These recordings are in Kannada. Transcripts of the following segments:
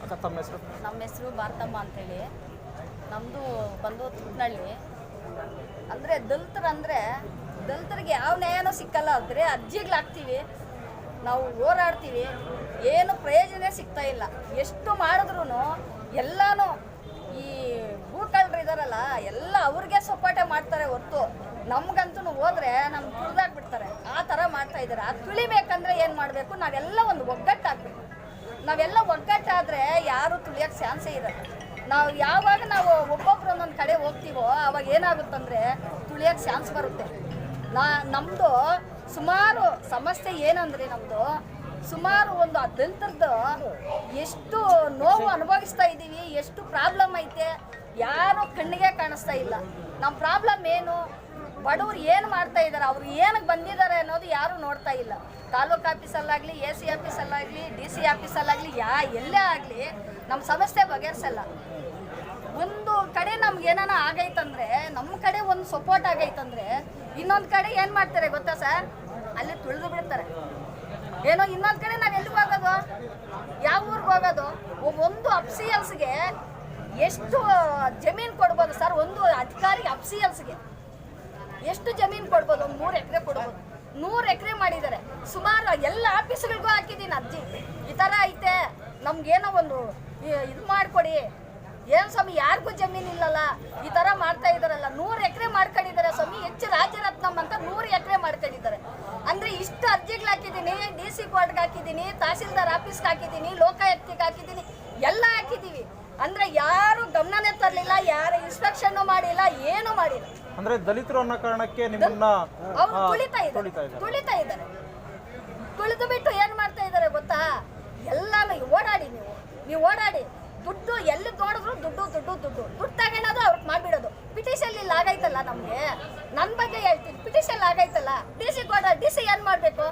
ಅಕ್ಕ ತಮ್ಮ ಹೆಸರು? ನಮ್ಮ ಹೆಸರು ಭಾರತಮ್ಮ ಅಂತೇಳಿ. ನಮ್ಮದು ಬಂದು ತುಟ್ನಳ್ಳಿ. ಅಂದರೆ ದಲಿತರಿಗೆ ಯಾವ ನ್ಯಾಯನೂ ಸಿಕ್ಕಲ್ಲ. ಅಂದರೆ ಅರ್ಜಿಗಳಾಗ್ತೀವಿ, ನಾವು ಹೋರಾಡ್ತೀವಿ, ಏನು ಪ್ರಯೋಜನ ಸಿಗ್ತಾ ಇಲ್ಲ. ಎಷ್ಟು ಮಾಡಿದ್ರೂ ಎಲ್ಲನೂ ಈ ಭೂಕಳ್ಳರು ಇದಾರಲ್ಲ ಎಲ್ಲ ಅವ್ರಿಗೆ ಸಪೋರ್ಟೆ ಮಾಡ್ತಾರೆ ಹೊರತು ನಮ್ಗಂತೂ ಹೋದ್ರೆ ನಮ್ಗೆ ತುಳಿದಾಕ್ಬಿಡ್ತಾರೆ. ಆ ಥರ ಮಾಡ್ತಾ ಇದ್ದಾರೆ. ಅದು ತುಳಿಬೇಕಂದ್ರೆ ಏನು ಮಾಡಬೇಕು? ನಾವೆಲ್ಲ ಒಂದು ಒಗ್ಗಟ್ಟಾಗಬೇಕು. ನಾವೆಲ್ಲ ಒಗ್ಗಟ್ಟಾದರೆ ಯಾರು ತುಳಿಯೋಕ್ಕೆ ಚಾನ್ಸೇ ಇರಲ್ಲ. ಯಾವಾಗ ನಾವು ಒಬ್ಬೊಬ್ರು ಒಂದೊಂದು ಕಡೆ ಹೋಗ್ತೀವೋ ಆವಾಗ ಏನಾಗುತ್ತಂದರೆ ತುಳಿಯೋಕ್ಕೆ ಚಾನ್ಸ್ ಬರುತ್ತೆ. ನಮ್ಮದು ಸುಮಾರು ಸಮಸ್ಯೆ ಏನಂದರೆ ಸುಮಾರು ಒಂದು ದಲಿತರದ್ದು ಎಷ್ಟು ನೋವು ಅನುಭವಿಸ್ತಾ ಇದ್ದೀವಿ, ಎಷ್ಟು ಪ್ರಾಬ್ಲಮ್ ಐತೆ, ಯಾರು ಕಣ್ಣಿಗೆ ಕಾಣಿಸ್ತಾ ಇಲ್ಲ. ನಮ್ಮ ಪ್ರಾಬ್ಲಮ್ ಏನು, ಬಡವರು ಏನು ಮಾಡ್ತಾ ಇದ್ದಾರೆ, ಅವ್ರು ಏನಕ್ಕೆ ಬಂದಿದ್ದಾರೆ ಅನ್ನೋದು ಯಾರೂ ನೋಡ್ತಾ ಇಲ್ಲ. ತಾಲೂಕು ಆಫೀಸಲ್ಲಾಗಲಿ, AC ಆಫೀಸಲ್ಲಾಗಲಿ, DC ಆಫೀಸಲ್ಲಾಗಲಿ, ಎಲ್ಲೇ ಆಗಲಿ ನಮ್ಮ ಸಮಸ್ಯೆ ಬಗೆಹರಿಸಲ್ಲ. ಒಂದು ಕಡೆ ನಮ್ಗೆ ಏನಾನ ಆಗೈತಂದ್ರೆ, ನಮ್ಮ ಕಡೆ ಒಂದು ಸಪೋರ್ಟ್ ಆಗೈತಂದ್ರೆ ಇನ್ನೊಂದು ಕಡೆ ಏನು ಮಾಡ್ತಾರೆ ಗೊತ್ತಾ ಸರ್, ಅಲ್ಲಿ ತುಳಿದು ಬಿಡ್ತಾರೆ. ಏನೋ ಇನ್ನೊಂದು ಕಡೆ ನಾವು ಎಲ್ಲಿಗೆ ಹೋಗೋದು, ಯಾವ ಊರಿಗೆ ಹೋಗೋದು? ಒಂದು ಅಫ್ಸಿಯಲ್ಸ್ಗೆ ಎಷ್ಟು ಜಮೀನು ಕೊಡ್ಬೋದು ಸರ್? ಒಂದು ಅಧಿಕಾರಿ ಅಫ್ಸಿಯಲ್ಸ್ಗೆ ಎಷ್ಟು ಜಮೀನು ಕೊಡ್ಬೋದು? ಒಂದು 3 ಎಕರೆ ಕೊಡ್ಬೋದು. 100 ಎಕರೆ ಮಾಡಿದ್ದಾರೆ. ಸುಮಾರು ಎಲ್ಲ ಆಫೀಸ್ಗಳಿಗೂ ಹಾಕಿದ್ದೀನಿ ಅರ್ಜಿ. ಈ ಥರ ಐತೆ, ನಮ್ಗೇನೋ ಒಂದು ಇದು ಮಾಡಿಕೊಡಿ. ಏನು ಸ್ವಾಮಿ, ಯಾರಿಗೂ ಜಮೀನು ಇಲ್ಲಲ್ಲ, ಈ ಥರ ಮಾಡ್ತಾ ಇದ್ದಾರಲ್ಲ. 100 ಎಕರೆ ಮಾಡ್ಕೊಂಡಿದ್ದಾರೆ ಸ್ವಾಮಿ. ಹೆಚ್ಚು ರಾಜರತ್ನಂ ಅಂತ 100 ಎಕರೆ ಮಾಡ್ಕೊಂಡಿದ್ದಾರೆ. ಅಂದರೆ ಇಷ್ಟು ಅರ್ಜಿಗಳು ಹಾಕಿದ್ದೀನಿ, DC ಕೋರ್ಟ್ಗೆ ಹಾಕಿದ್ದೀನಿ, ತಹಸೀಲ್ದಾರ್ ಆಫೀಸ್ಗೆ ಹಾಕಿದ್ದೀನಿ, ಲೋಕಾಯುಕ್ತಿಗೆ ಹಾಕಿದ್ದೀನಿ, ಎಲ್ಲ ಹಾಕಿದ್ದೀವಿ. ಅಂದರೆ ಯಾರು ಗಮನನೇ ತರಲಿಲ್ಲ, ಯಾರು ಇನ್ಸ್ಪೆಕ್ಷನ್ ಮಾಡಿಲ್ಲ, ಏನು ಮಾಡಿಲ್ಲ. ಅಂದ್ರೆ ದಲಿತರು ಅನ್ನೋ ಕಾರಣಕ್ಕೆ ನಿಮ್ಮನ್ನ ಅವ್ರು ತುಳಿತಾ ಇದ್ದಾರೆ. ತುಳಿದು ಬಿಟ್ಟು ಏನು ಮಾಡ್ತಾ ಇದ್ದಾರೆ ಗೊತ್ತಾ? ಎಲ್ಲಾನು ಓಡಾಡಿ, ನೀವು ಓಡಾಡಿ, ದುಡ್ಡು ಎಲ್ಲಿ ನೋಡಿದ್ರು ದುಡ್ಡು ತಗೊಳೋದು, ಅವ್ರಿಗೆ ಮಾಡಿಬಿಡೋದು. ಪಿಟಿಷನ್ ಇಲ್ಲಿ ಆಗೈತಲ್ಲ, ನಮಗೆ ನನ್ನ ಬಗ್ಗೆ ಹೇಳ್ತೀನಿ, ಪಿಟಿಷನ್ ಆಗೈತಲ್ಲ. DC ಏನು ಮಾಡಬೇಕು?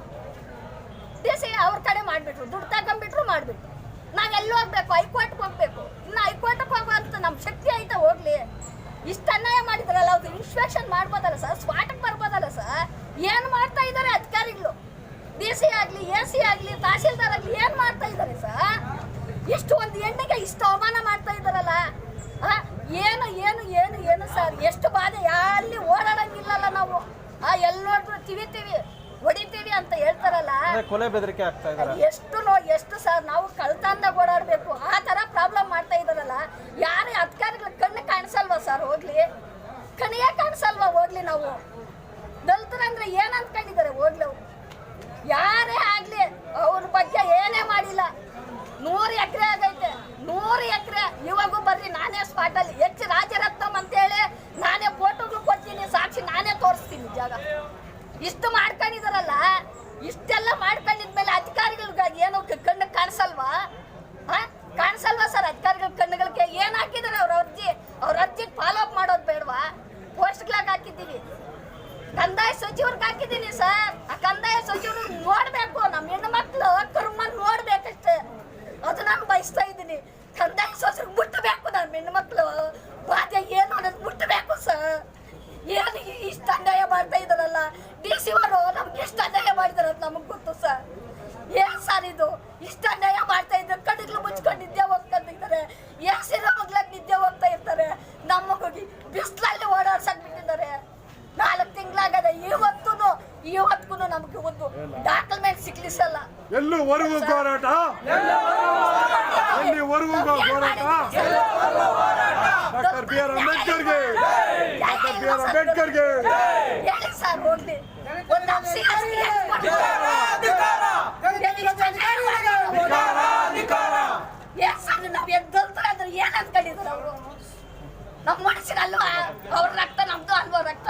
DC ಅವ್ರ ಕಡೆ ಮಾಡಿಬಿಟ್ರು, ದುಡ್ಡು ತಗೊಂಡ್ಬಿಟ್ರು, ಮಾಡಿಬಿಟ್ರು. ನಾವೆಲ್ಲಿ ಹೋಗ್ಬೇಕು? ಹೈಕೋರ್ಟ್ಗೆ ಹೋಗ್ಬೇಕು. ಇನ್ನು ಹೈಕೋರ್ಟ್ಗೆ ಹೋಗುವಂತ ನಮ್ಮ ಶಕ್ತಿ ಐತೆ ಹೋಗ್ಲಿ. ಇಷ್ಟು ಅನ್ಯಾಯ ಮಾಡಿದ್ರಲ್ಲ, ಅವ್ರು ಇನ್ಸ್ಪೆಕ್ಷನ್ ಮಾಡ್ಬೋದಲ್ಲ ಸರ್, ಸ್ಪಾಟಕ್ಕೆ ಬರ್ಬೋದಲ್ಲ ಸರ್? ಏನು ಮಾಡ್ತಾ ಇದ್ದಾರೆ ಅಧಿಕಾರಿಗಳು? DC ಆಗಲಿ, AC ಆಗಲಿ, ತಹಸೀಲ್ದಾರ್ ಆಗಲಿ ಏನು ಮಾಡ್ತಾ ಇದ್ದಾರೆ ಸರ್? ಇಷ್ಟು ಒಂದು ಹೆಣ್ಣಿಗೆ ಇಷ್ಟು ಅವಮಾನ ಮಾಡ್ತಾ ಇದ್ದಾರಲ್ಲ. ಏನು ಏನು ಏನು ಏನು ಸರ್, ಎಷ್ಟು ಬಾಧೆ. ಅಲ್ಲಿ ಓಡಾಡಂಗಿಲ್ಲಲ್ಲ ನಾವು. ಎಲ್ಲಿ ನೋಡಿದ್ರು ತಿವಿತೀವಿ, ಹೊಡಿತೀವಿ ಅಂತ ಹೇಳ್ತಾರಲ್ಲ. ಕೊಲೆ ಬೆದರಿಕೆ ಆಗ್ತಾ ಇದ್ದಾರೆ. ಎಷ್ಟು ಸರ್, ನಾವು ಕಳ್ತನದಾಗ ಓಡಾಡಬೇಕು, ಆ ಥರ ಪ್ರಾಬ್ಲಮ್ ಮಾಡ್ತಾ ಇದ್ದಾರಲ್ಲ. ಯಾರು ಅಧಿಕಾರಿಗಳ ಕಣ್ಣು ಕಾಣಿಸಲ್ವಾ ಸರ್? ಹೋಗ್ಲಿ, ಕಣ್ಣಿಗೆ ಕಾಣಿಸಲ್ವಾ? ಹೋಗ್ಲಿ. ನಾವು ದಲಿತರಂದ್ರೆ ಏನು ಅಂದ್ಕೊಂಡಿದ್ದಾರೆ? ಹೋಗ್ಲಿ, ಯಾರೇ ಆಗಲಿ ಅವ್ರ ಬಗ್ಗೆ ಏನೇ ಮಾಡಿಲ್ಲ. 100 ಎಕರೆ ಆಗೈತೆ, 100 ಎಕರೆ. ಇವಾಗೂ ಬರ್ರಿ, ನಾನೇ ಸ್ಪಾಟಲ್ಲಿ ಹೆಚ್ಚು ರಾಜರತ್ನಂ ಅಂತೇಳಿ ನಾನೇ ಫೋಟೋಗಳು ಕೊಡ್ತೀನಿ, ಸಾಕ್ಷಿ ನಾನೇ ತೋರಿಸ್ತೀನಿ ಜಾಗ. ಇಷ್ಟು ಮಾಡ್ಕೊಂಡಿದಾರಲ್ಲ, ಇಷ್ಟೆಲ್ಲ ಮಾಡ್ಕೊಂಡಿದ್ಮೇಲೆ ಅಧಿಕಾರಿಗಳಿಗೆ ಏನೋ ಕಣ್ಣು ಕಾಣಿಸಲ್ವಾ? ಕಾಣಿಸಲ್ವಾ ಸರ್? ಅಧಿಕಾರಿಗಳ ಕಣ್ಣುಗಳಿಗೆ ಏನು ಹಾಕಿದ್ದಾರೆ? ಅವ್ರ ಅರ್ಜಿಗೆ ಫಾಲೋ ಅಪ್ ಮಾಡೋದು ಬೇಡವಾ? ಪೋಸ್ಟ್ಗಳಾಗ ಹಾಕಿದ್ದೀವಿ, ಕಂದಾಯ ಸಚಿವ್ರಿಗೆ ಹಾಕಿದ್ದೀನಿ ಸರ್. ಆ ಕಂದಾಯ ಸಚಿವರು ನೋಡ್ಬೇಕು, ನಮ್ಮ ಹೆಣ್ಣು ಮಕ್ಕಳು ಕರ್ಮ ನೋಡ್ಬೇಕಷ್ಟೇ. ಅದು ನಾನು ಬಯಸ್ತಾ ಇದ್ದೀನಿ. ಕಂದಾಯ ಸಚಿವ್ರಿಗೆ ಮುಟ್ಟಬೇಕು, ನಮ್ಮ ಹೆಣ್ಣು ಮಕ್ಕಳು ಬಾಧೆ ಏನು ಅನ್ನೋದು ಮುಟ್ಟಬೇಕು ಸರ್. ಏನು ಇಷ್ಟು ಅನ್ಯಾಯ ಮಾಡ್ತಾ ಇದ್ದಾರಲ್ಲ DC ಅವರು, ನಮ್ಗೆ ಎಷ್ಟು ಅನ್ಯಾಯ ಮಾಡಿದಾರೆ ಅಂತ ನಮಗೆ ಗೊತ್ತು ಸರ್. ಏನು ಸರ್ ಇದು? ಇಷ್ಟು ಅನ್ಯಾಯ ಮಾಡ್ತಾ ಇದ್ದಾರೆ. ಕಣ್ಣಿಗಳು ಮುಚ್ಕೊಂಡು ನಿದ್ದೆ ಹೋಗ್ಕೊಂಡಿದ್ದಾರೆ, ಯಾಸಿರೋ ಮಗ್ಲಾಗ ನಿದ್ದೆ ಹೋಗ್ತಾ ಇರ್ತಾರೆ. ನಮಗೋಗಿ ಬಿಸಿಲಲ್ಲಿ ಓಡಾಡ್ಸಕ್ ಬಿಟ್ಟಿದ್ದಾರೆ. 4 ತಿಂಗಳಾಗದ. ಇವತ್ತಿಗೂ ನಮ್ಗೆ ಒಂದು ಡಾಕ್ಯುಮೆಂಟ್ ಸಿಕ್ಲಿಸಲ್ಲ. ಎಲ್ಲಿವರೆಗೂ ಹೋರಾಟ? ಡಾಕ್ಟರ್ BR ಅಂಬೇಡ್ಕರ್ಗೆ ಹೇಳಿ ಸರ್, ಹೋಗ್ಲಿ. ಒಂದು ನಾವ್ ಎದ್ದಲ್ತಾರೆ, ಏನ್ ಅಂದ್ಕೊಂಡಿದ್ರು ಅವರು? ನಮ್ಮ ಮನುಷ್ಯರಲ್ವಾ? ಅವ್ರ ರಕ್ತ ನಮ್ದು ಅಲ್ವಾ ರಕ್ತ?